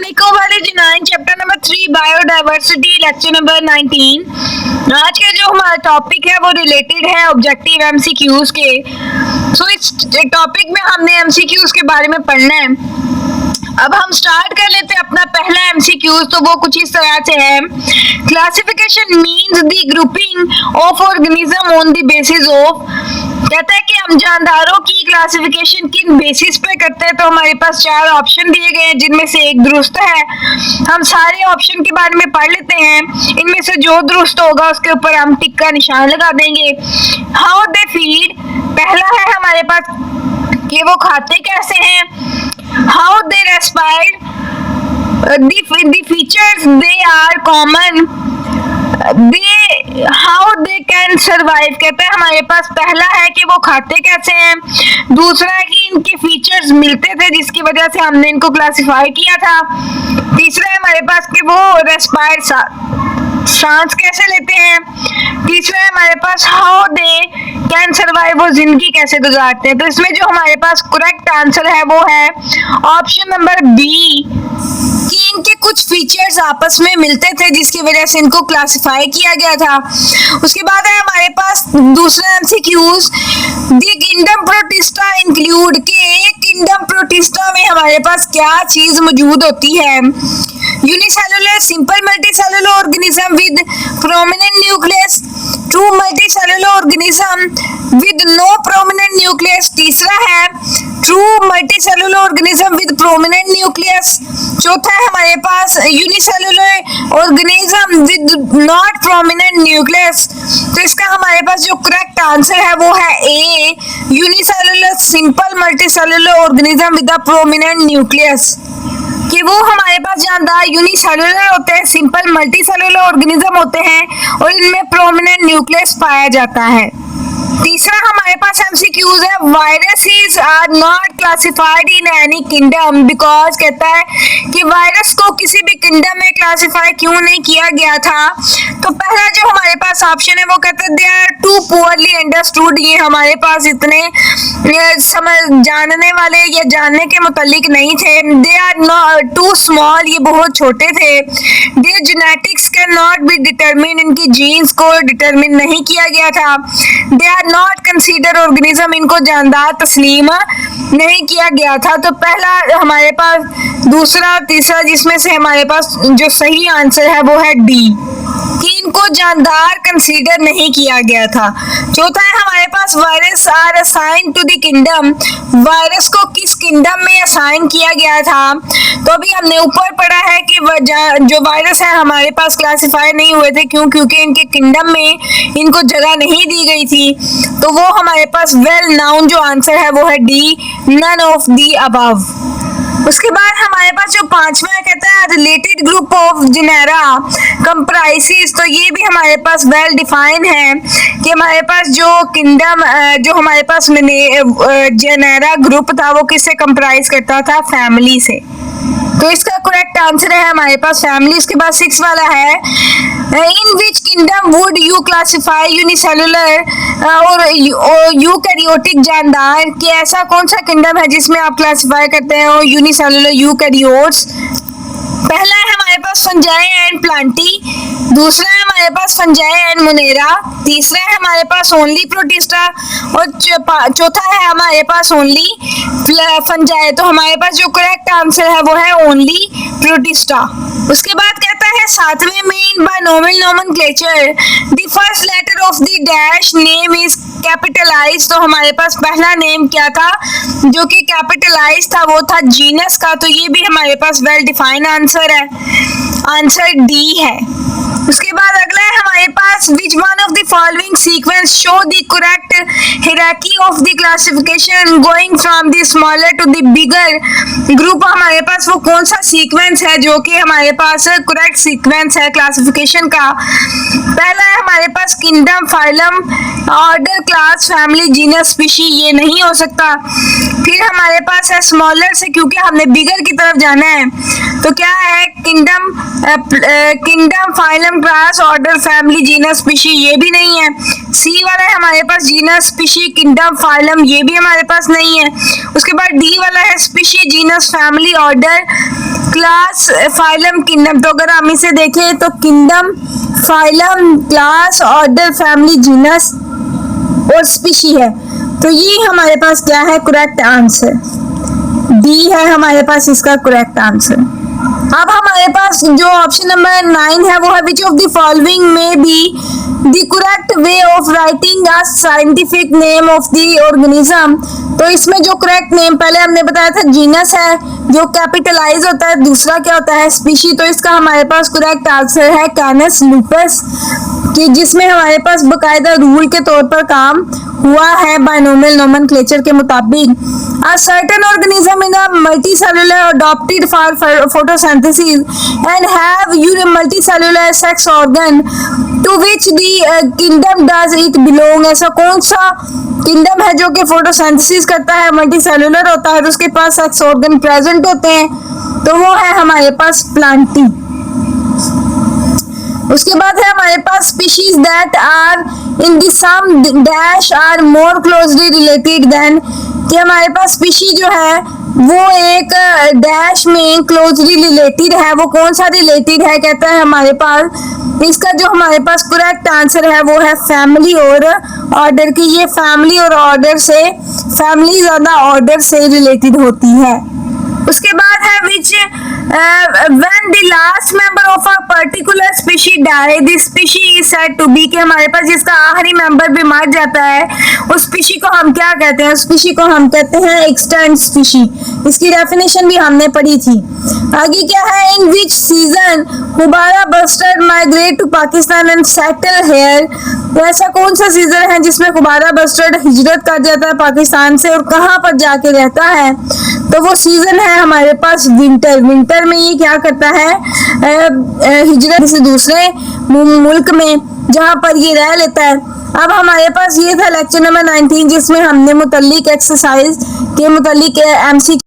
वाले जी chapter number 3 biodiversity lecture number 19। आज का जो हमारा टॉपिक है वो रिलेटेड है ऑब्जेक्टिव एमसीक्यूज के। इस टॉपिक में हमने एमसीक्यूज के बारे में पढ़ना है। अब हम स्टार्ट कर लेते हैं अपना पहला एमसीक्यूज। तो वो कुछ इस तरह से है, classification means the grouping of organism on the basis of. कहता है कि हम जानदारों की क्लासिफिकेशन किन बेसिस पे करते हैं। तो हमारे पास 4 ऑप्शन दिए गए हैं जिनमें से एक दुरुस्त है। हम सारे ऑप्शन के बारे में पढ़ लेते हैं, इनमें से जो दुरुस्त होगा उसके ऊपर हम टिक का निशान लगा देंगे। हाउ दे फीड, पहला है हमारे पास कि वो खाते कैसे हैं। How they respire, the features they are common, how they can survive. कहता है हमारे पास पहला है कि वो खाते कैसे हैं, दूसरा है कि इनके फीचर्स मिलते थे जिसकी वजह से हमने इनको क्लासिफाई किया था, तीसरा है हमारे पास कि वो रेस्पायर सांस कैसे लेते हैं, तीसरा है हमारे पास हाउ दे कैन सर्वाइव, वो जिंदगी कैसे गुजारते हैं। तो इसमें जो हमारे पास करेक्ट आंसर है वो है ऑप्शन नंबर बी, कि इनके कुछ फीचर्स आपस में मिलते थे जिसकी वजह से इनको क्लासिफाई किया गया था। उसके बाद है हमारे पास दूसरा MCQs, the kingdom protista include, के किंगडम प्रोटिस्टा में हमारे पास क्या चीज मौजूद होती है। Unicellular, simple multicellular organism with prominent nucleus, true multicellular organism with no prominent nucleus, तीसरा है true multicellular organism with prominent nucleus, चौथा है हमारे पास unicellular organism with not prominent nucleus. तो इसका हमारे पास जो करेक्ट आंसर है वो है A, unicellular simple multicellular organism with a prominent nucleus, कि वो हमारे पास जानदार यूनिसेलुलर होते हैं, सिंपल मल्टीसेलुलर ऑर्गेनिज्म होते हैं और इनमें प्रोमिनेंट न्यूक्लियस पाया जाता है। तीसरा हमारे पास एमसीक्यूज है, viruses are not classified in any kingdom because, कहता है कि वायरस को किसी भी किंगडम में क्लासिफाई क्यों नहीं किया गया था। तो पहला जो हमारे पास ऑप्शन है वो कहता है they are too poorly understood, ये हमारे पास इतने समझ जानने वाले या जानने के मुतालिक नहीं थे। दे आर टू स्मॉल, ये बहुत छोटे थे। Their genetics can not be determine, इनकी जीन्स को डिटरमिन नहीं किया गया था। They are not consider organism, इनको जानदार तस्लीम नहीं किया गया था। तो पहला हमारे पास, दूसरा, तीसरा, जिसमें से हमारे पास जो सही आंसर है वो है डी, कि इनको जानदार कंसीडर नहीं किया गया था। चौथा है हमारे पास virus are assign to the kingdom, virus को किस किंगडम में असाइन किया गया था। तो अभी हमने ऊपर पढ़ा है कि जो वायरस है हमारे पास क्लासिफाई नहीं हुए थे, क्योंकि इनके किंगडम में इनको जगह नहीं दी गई थी। तो वो हमारे पास वेल नाउन जो आंसर है वो है D, none of the above. उसके बाद हमारे पास जो पांचवा कहता है related group of genera comprises, तो ये भी हमारे पास वेल डिफाइन है कि हमारे पास जो किंगडम, जो हमारे पास जेनेरा ग्रुप था वो किससे कंप्राइज करता था, फैमिली से। तो इसका करेक्ट आंसर है हमारे पास फैमिली। उसके बाद 6 वाला है, in which kingdom would you classify unicellular और यूकैरियोटिक जानदार, कि ऐसा कौन सा किंगडम है जिसमें आप क्लासिफाई करते हैं यूनिसेलुलर यूकैरियोट्स। पहला है हमारे पास फंजाई एंड प्लांटी, दूसरा है हमारे पास फंजाई एंड मोनेरा, तीसरा है हमारे पास ओनली प्रोटिस्टा और चौथा है हमारे पास ओनली फंजाई। तो हमारे पास जो करेक्ट आंसर है वो है ओनली प्रोटिस्टा। उसके बाद कहता है 7वें में in binomial nomenclature the first letter of the dash name is capitalize. तो हमारे पास पहला नेम क्या था जो कि कैपिटलाइज था, वो था जीनस का। तो ये भी हमारे पास वेल डिफाइंड आंसर है, आंसर डी है। उसके बाद अगला है हमारे पास which one of the following sequence show the correct hierarchy of the classification going from the smaller to the bigger group. हमारे पास वो कौन सा सीक्वेंस है जो कि हमारे पास करेक्ट सीक्वेंस है क्लासिफिकेशन का। पहला है हमारे पास kingdom, phylum, order, class, family, genus, species, ये नहीं हो सकता। फिर हमारे पास है स्मॉलर से, क्योंकि हमने बिगर की तरफ जाना है। तो क्या है kingdom, kingdom, phylum, class, order, family, genus, species, ये भी नहीं है। सी वाला है हमारे पास जीनस, स्पीशी, किंगडम, फाइलम, ये भी हमारे पास नहीं है। उसके बाद डी वाला है species, genus, family, order, class, phylum, kingdom. तो अगर हम इसे देखें तो kingdom, phylum, class, order, family, genus और स्पीशी है। तो ये हमारे पास क्या है करेक्ट आंसर, डी है हमारे पास इसका करेक्ट आंसर। अब हमारे पास जो ऑप्शन नंबर 9 है वो है विच ऑफ द फॉलोइंग में be the correct way of writing a scientific name of the organism. तो इसमें जो करेक्ट नेम पहले हमने बताया था जीनस है जो कैपिटलाइज होता है, दूसरा क्या होता है स्पीशी। तो इसका हमारे पास करेक्ट आंसर है कैनस लूपस, कि जिसमें हमारे पास बकायदा रूल के तौर पर काम हुआ है बाइनोमियल नोमेनक्लेचर के मुताबिक। A certain organism in a multicellular adapted for photosynthesis and have multicellular sex organ to which the kingdom does it belong। ऐसा कौन सा किंगडम है जो कि फोटोसिंथेसिस करता है, मल्टीसेलुलर होता है और उसके पास सेक्स ऑर्गन प्रेजेंट होते हैं? तो वो है हमारे पास प्लांटी। उसके बाद है हमारे पास species that are in the same dash are more closely related than, कि हमारे पास स्पीशी जो है वो एक डैश में क्लोजली रिलेटेड है। वो कौन सा रिलेटेड है कहता है हमारे पास, इसका जो हमारे पास करेक्ट आंसर है वो है फैमिली और ऑर्डर, की ये फैमिली और ऑर्डर से, फैमिली ज्यादा ऑर्डर से रिलेटेड होती है। उसके बाद है which when the last member of a particular species die the species is said to be, के हमारे पास जिसका आखिरी मेंबर भी मर जाता है उस स्पीशी को हम क्या कहते हैं? उस स्पीशी को हम कहते हैं एक्सटेंट स्पीशी। इसकी डेफिनेशन भी हमने पढ़ी थी। आगे क्या है, in which season houbara bustard migrate to Pakistan and settle here. तो ऐसा कौन सा सीजन है जिसमें हुबारा बस्टर्ड हिजरत कर जाता है पाकिस्तान से और कहाँ पर जाके रहता है? तो वो सीजन है हमारे पास विंटर। विंटर में ये क्या करता है, हिजरत से दूसरे मुल्क में जहाँ पर ये रह लेता है। अब हमारे पास ये था लेक्चर नंबर 19 जिसमें हमने मुतल्लिक एक्सरसाइज के मुतल्लिक एमसी